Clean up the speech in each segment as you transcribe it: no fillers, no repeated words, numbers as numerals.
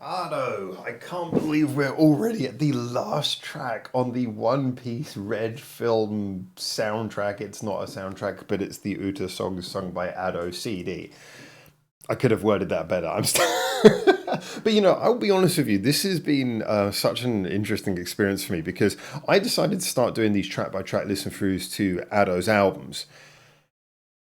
Ardo, I can't believe we're already at the last track on the One Piece Red film soundtrack. It's not a soundtrack, but it's the Uta song sung by Ado CD. I could have worded that better. I'm still. But I'll be honest with you, this has been such an interesting experience for me because I decided to start doing these track by track listen throughs to Ado's albums.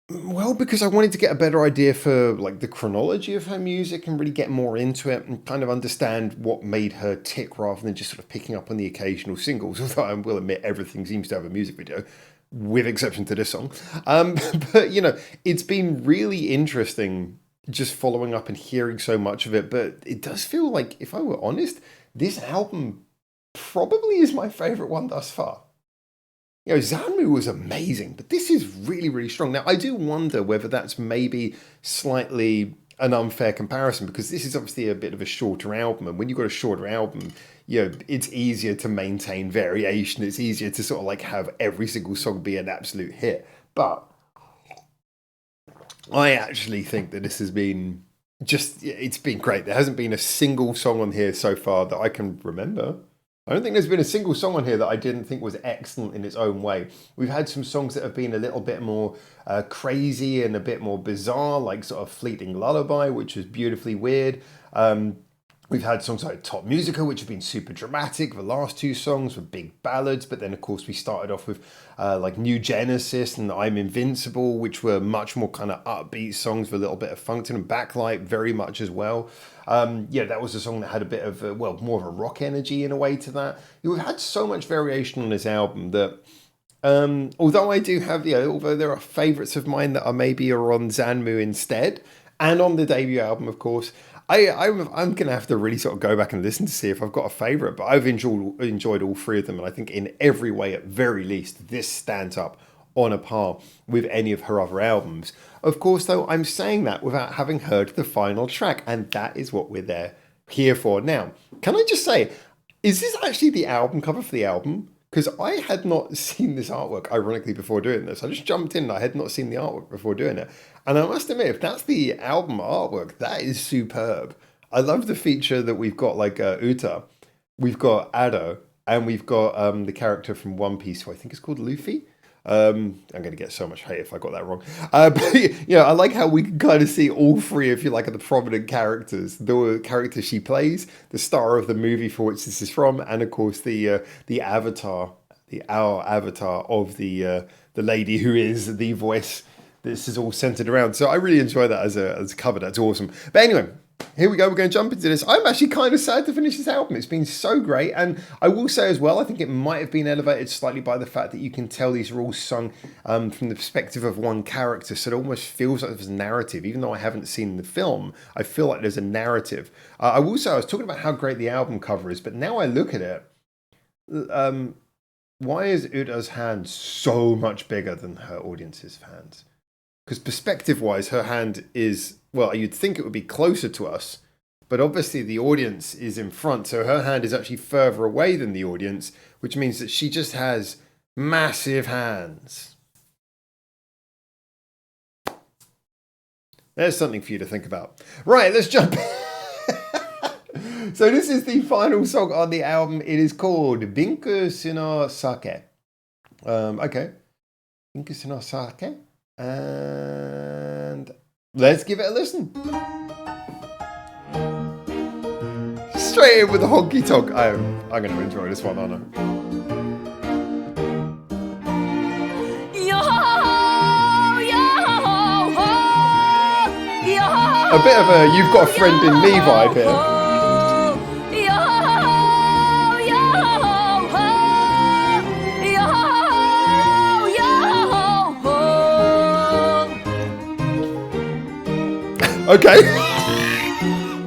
Well, because I wanted to get a better idea for like the chronology of her music and really get more into it and kind of understand what made her tick rather than just sort of picking up on the occasional singles. Although I will admit everything seems to have a music video, with exception to this song. But it's been really interesting just following up and hearing so much of it. But it does feel like, if I were honest, this album probably is my favorite one thus far. Zanmu was amazing, but this is really, really strong. Now, I do wonder whether that's maybe slightly an unfair comparison because this is obviously a bit of a shorter album. And when you've got a shorter album, it's easier to maintain variation. It's easier to sort of like have every single song be an absolute hit. But I actually think that this has been it's been great. There hasn't been a single song on here so far that I can remember. I don't think there's been a single song on here that I didn't think was excellent in its own way. We've had some songs that have been a little bit more crazy and a bit more bizarre, like sort of Fleeting Lullaby, which was beautifully weird. We've had songs like Top Musica, which have been super dramatic. The last two songs were big ballads, but then of course we started off with like New Genesis and I'm Invincible, which were much more kind of upbeat songs with a little bit of funk to them. Backlight very much as well. That was a song that had a bit of more of a rock energy in a way to that. We've had so much variation on this album that although I do have although there are favourites of mine that are on Zanmu instead, and on the debut album, of course. I'm going to have to really sort of go back and listen to see if I've got a favourite, but I've enjoyed all three of them, and I think in every way, at very least, this stands up on a par with any of her other albums. Of course, though, I'm saying that without having heard the final track, and that is what we're here for now. Can I just say, is this actually the album cover for the album? Because I had not seen this artwork, ironically, before doing this. I just jumped in and I had not seen the artwork before doing it. And I must admit, if that's the album artwork, that is superb. I love the feature that we've got like Uta, we've got Ado, and we've got the character from One Piece, who I think is called Luffy. I'm going to get so much hate if I got that wrong. But I like how we can kind of see all three, if you like, of the prominent characters. The character she plays, the star of the movie for which this is from, and of course the avatar, our avatar of the lady who is the voice. This is all centered around. So I really enjoy that as a cover. That's awesome. But anyway, here we go. We're going to jump into this. I'm actually kind of sad to finish this album. It's been so great. And I will say as well, I think it might have been elevated slightly by the fact that you can tell these are all sung from the perspective of one character. So it almost feels like there's a narrative. Even though I haven't seen the film, I feel like there's a narrative. I will say, I was talking about how great the album cover is, but now I look at it, why is Uta's hand so much bigger than her audience's hands? Because perspective-wise, her hand is, well, you'd think it would be closer to us, but obviously the audience is in front, so her hand is actually further away than the audience, which means that she just has massive hands. There's something for you to think about. Right, let's jump in. So this is the final song on the album. It is called Binku Suno Sake. Okay. Binku Suno Sake. And let's give it a listen. Straight in with the honky tonk. I'm going to enjoy this one, aren't I? A bit of a "You've Got a Friend in Me" vibe here. Okay.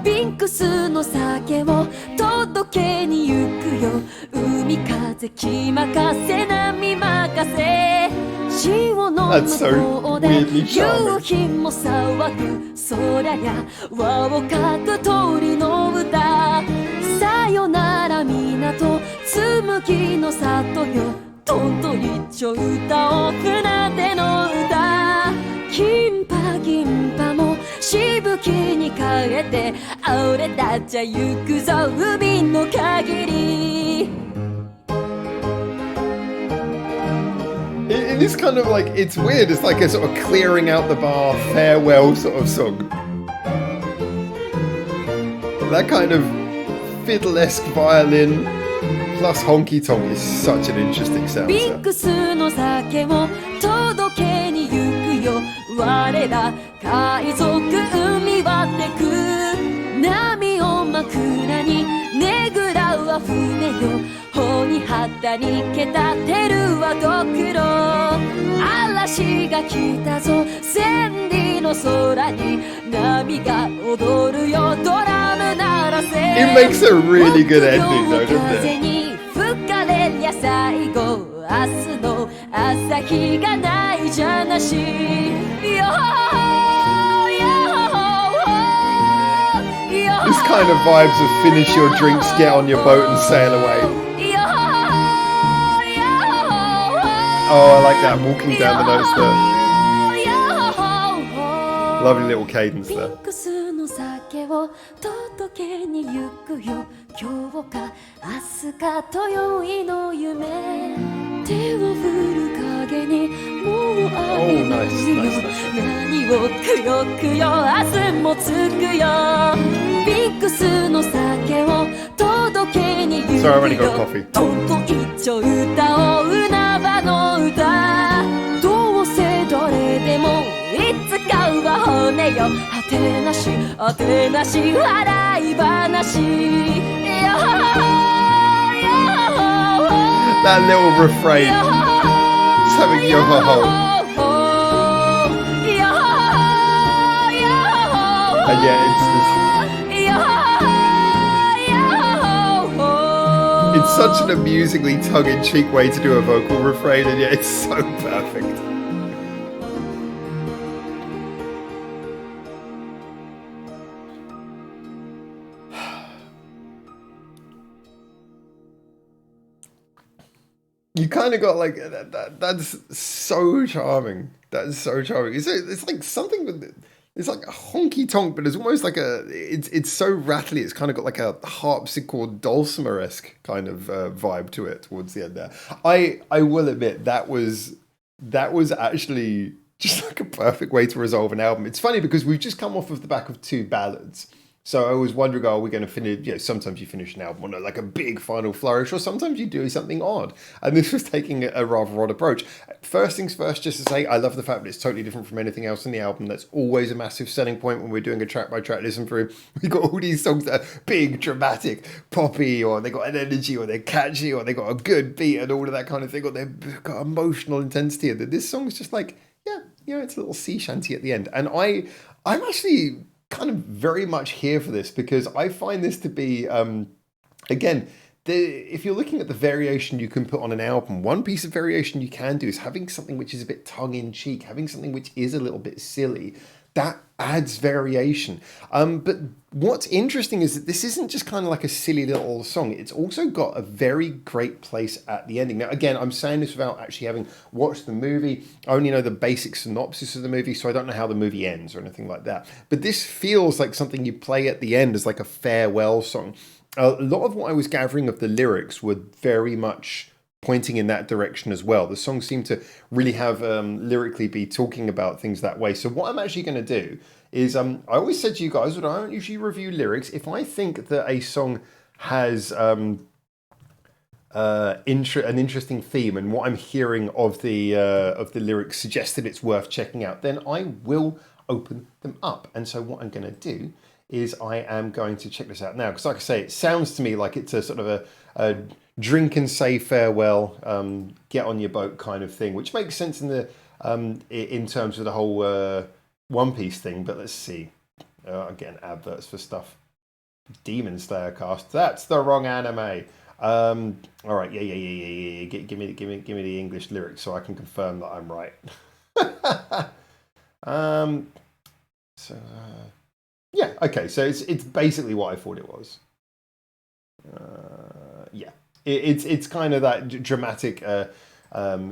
ビンクスの酒を届けに行くよ海風気任せ波任せ潮の向こうで夕日も騒ぐ空や輪をかく鳥の歌さよなら港紬の里よとんと一丁歌を船手の歌金パ銀パもしぶ時に変えて俺たちは行くぞ海の限り It is kind of like, it's weird, it's like a sort of clearing out the bar farewell sort of song. That kind of fiddle-esque violin plus honky tonk is such an interesting sound. ビックスの酒を届けに行くよ我ら海賊海割ってく波を枕にねぐらは船よ帆に旗にけたてるはドクロ嵐が来たぞ千里の空に波が踊るよドラム鳴らせ It makes a really good ending though, doesn't it? 風に吹かれりゃ最後明日の朝日がないじゃなし This kind of vibes of finish your drinks, get on your boat and sail away. Oh, I like that, walking down the notes there. Lovely little cadence there. ピンクスの酒を届けに行くよ今日か明日か今宵の夢手を振る影にもう会えないよ何をくよくよ明日もつくよピンクスの酒を届けに行くよ Sorry, I've only got coffee. とんと一丁歌を海原の歌どうせどれでもいつかは骨よ果てなし果てなし笑い話 That little refrain. Just having yo ho ho. And yeah, it's such an amusingly tongue-in-cheek way to do a vocal refrain, and yet it's so perfect. You kind of got like that's so charming. That's so charming. It's like something with it's like a honky tonk, but it's almost like it's so rattly. It's kind of got like a harpsichord dulcimer-esque kind of vibe to it towards the end there. I will admit that was actually just like a perfect way to resolve an album. It's funny because we've just come off of the back of two ballads. So I was wondering, are we going to finish, sometimes you finish an album on like a big final flourish, or sometimes you do something odd. And this was taking a rather odd approach. First things first, just to say, I love the fact that it's totally different from anything else in the album. That's always a massive selling point when we're doing a track by track listen through. We got all these songs that are big, dramatic, poppy, or they got an energy, or they're catchy, or they got a good beat and all of that kind of thing, or they've got emotional intensity. And this song is just like, it's a little sea shanty at the end. And I'm actually kind of very much here for this because I find this to be, again, if you're looking at the variation you can put on an album, one piece of variation you can do is having something which is a bit tongue-in-cheek, having something which is a little bit silly. That adds variation. But what's interesting is that this isn't just kind of like a silly little song. It's also got a very great place at the ending. Now, again, I'm saying this without actually having watched the movie. I only know the basic synopsis of the movie, so I don't know how the movie ends or anything like that. But this feels like something you play at the end as like a farewell song. A lot of what I was gathering of the lyrics were very much pointing in that direction as well. The song seemed to really have lyrically be talking about things that way. So what I'm actually going to do is, I always said to you guys that I don't usually review lyrics. If I think that a song has an interesting theme and what I'm hearing of the lyrics suggested it's worth checking out, then I will open them up. And so what I'm going to do is I am going to check this out now. Because like I say, it sounds to me like it's a sort of a drink and say farewell, get on your boat kind of thing, which makes sense in terms of the whole One Piece thing. But let's see. Again, adverts for stuff. Demon Slayer cast. That's the wrong anime. All right, yeah. Give me the English lyrics so I can confirm that I'm right. Yeah, okay. So it's basically what I thought it was. Yeah. It's kind of that dramatic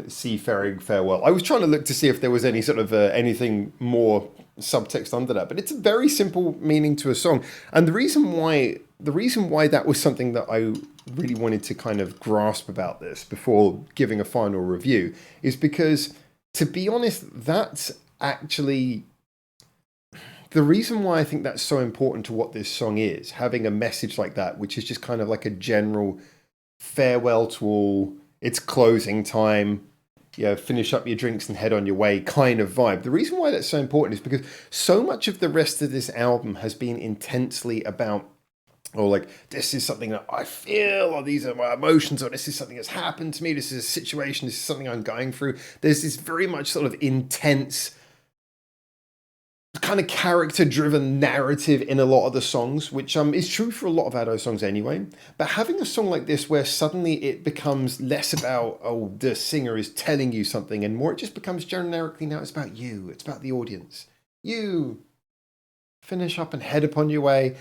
Seafaring Farewell. I was trying to look to see if there was any sort of anything more subtext under that, but it's a very simple meaning to a song. And the reason why that was something that I really wanted to kind of grasp about this before giving a final review is because, to be honest, that's actually the reason why I think that's so important to what this song is, having a message like that, which is just kind of like a general farewell to all, it's closing time, finish up your drinks and head on your way kind of vibe. The reason why that's so important is because so much of the rest of this album has been intensely about, or like, this is something that I feel, or these are my emotions, or this is something that's happened to me, this is a situation, this is something I'm going through. There's this very much sort of intense kind of character-driven narrative in a lot of the songs, which is true for a lot of Ado songs anyway. But having a song like this where suddenly it becomes less about, oh, the singer is telling you something, and more it just becomes generically now it's about you, it's about the audience. You finish up and head upon your way.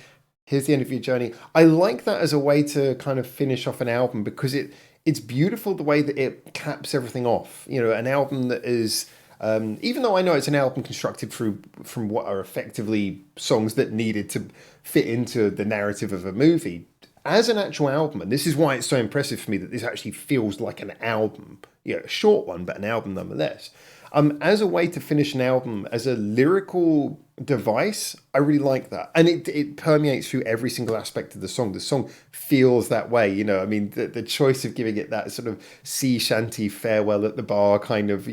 Here's the end of your journey. I like that as a way to kind of finish off an album because it's beautiful the way that it caps everything off. An album that is, even though I know it's an album constructed from what are effectively songs that needed to fit into the narrative of a movie, as an actual album, and this is why it's so impressive for me that this actually feels like an album, a short one, but an album nonetheless. As a way to finish an album, as a lyrical device, I really like that. And it permeates through every single aspect of the song. The song feels that way, I mean, the choice of giving it that sort of sea shanty farewell at the bar kind of,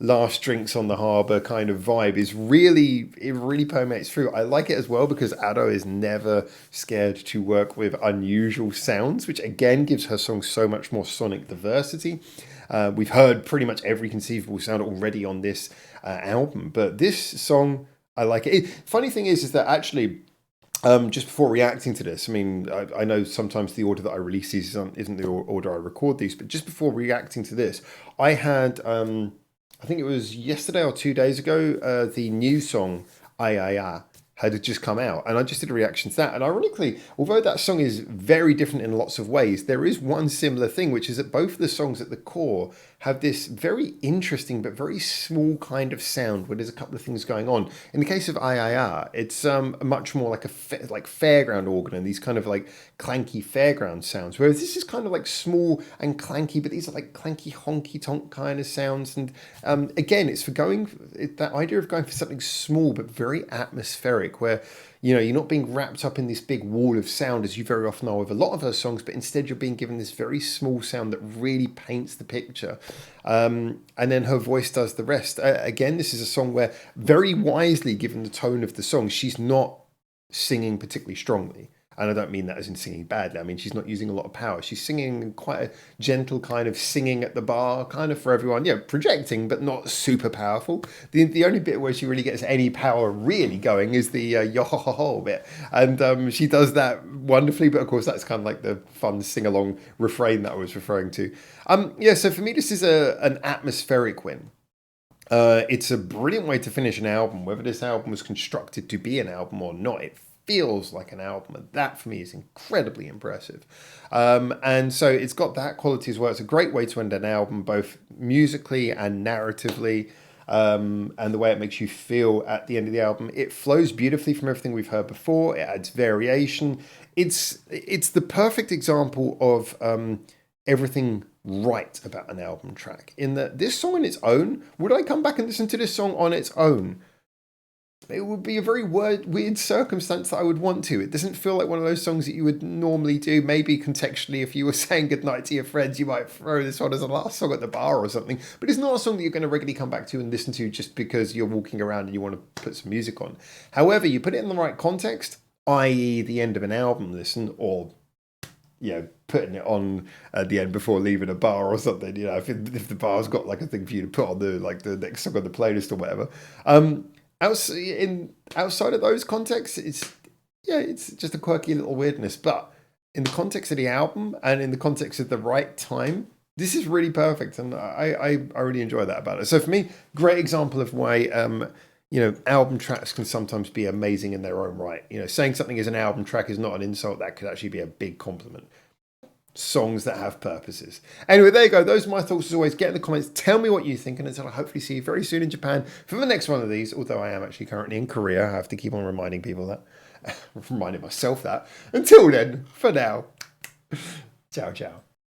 last drinks on the harbour kind of vibe it really permeates through. I like it as well because Ado is never scared to work with unusual sounds, which again gives her song so much more sonic diversity. We've heard pretty much every conceivable sound already on this album, but this song, I like it. Funny thing is that actually, just before reacting to this, I mean, I know sometimes the order that I release these isn't the order I record these, but just before reacting to this, I had, I think it was yesterday or 2 days ago, the new song, Ay Ay Ay, had just come out, and I just did a reaction to that. And ironically, although that song is very different in lots of ways, there is one similar thing, which is that both of the songs at the core have this very interesting but very small kind of sound where there's a couple of things going on. In the case of Ay Ay Ay, it's much more like like fairground organ and these kind of like clanky fairground sounds, whereas this is kind of like small and clanky, but these are like clanky honky tonk kind of sounds. And again, it's for that idea of going for something small but very atmospheric, where you're not being wrapped up in this big wall of sound as you very often are with a lot of her songs, but instead you're being given this very small sound that really paints the picture. And then her voice does the rest. Again, this is a song where, very wisely given the tone of the song, she's not singing particularly strongly. And I don't mean that as in singing badly. I mean, she's not using a lot of power. She's singing quite a gentle kind of singing at the bar, kind of for everyone. Projecting, but not super powerful. The only bit where she really gets any power really going is the yo-ho-ho-ho bit. And she does that wonderfully. But of course, that's kind of like the fun sing-along refrain that I was referring to. So for me, this is an atmospheric win. It's a brilliant way to finish an album, whether this album was constructed to be an album or not. It feels like an album, and that for me is incredibly impressive. And so it's got that quality as well. It's a great way to end an album, both musically and narratively, and the way it makes you feel at the end of the album. It flows beautifully from everything we've heard before. It adds variation. It's the perfect example of everything right about an album track, in that this song on its own, would I come back and listen to this song on its own? It would be a very weird circumstance that I would want to. It doesn't feel like one of those songs that you would normally do. Maybe contextually, if you were saying goodnight to your friends, you might throw this on as a last song at the bar or something. But it's not a song that you're going to regularly come back to and listen to just because you're walking around and you want to put some music on. However, you put it in the right context, i.e. the end of an album listen, or putting it on at the end before leaving a bar or something. If the bar's got like a thing for you to put on the next song on the playlist or whatever. Outside of those contexts, it's just a quirky little weirdness. But in the context of the album and in the context of the right time, this is really perfect, and I really enjoy that about it. So for me, great example of why album tracks can sometimes be amazing in their own right. Saying something is an album track is not an insult. That could actually be a big compliment. songs that have purposes. Anyway, there you go. Those are my thoughts as always. Get in the comments. Tell me what you think. And until I hopefully see you very soon in Japan for the next one of these. Although I am actually currently in Korea. I have to keep on reminding people that. Reminding myself that. Until then, for now. Ciao, ciao.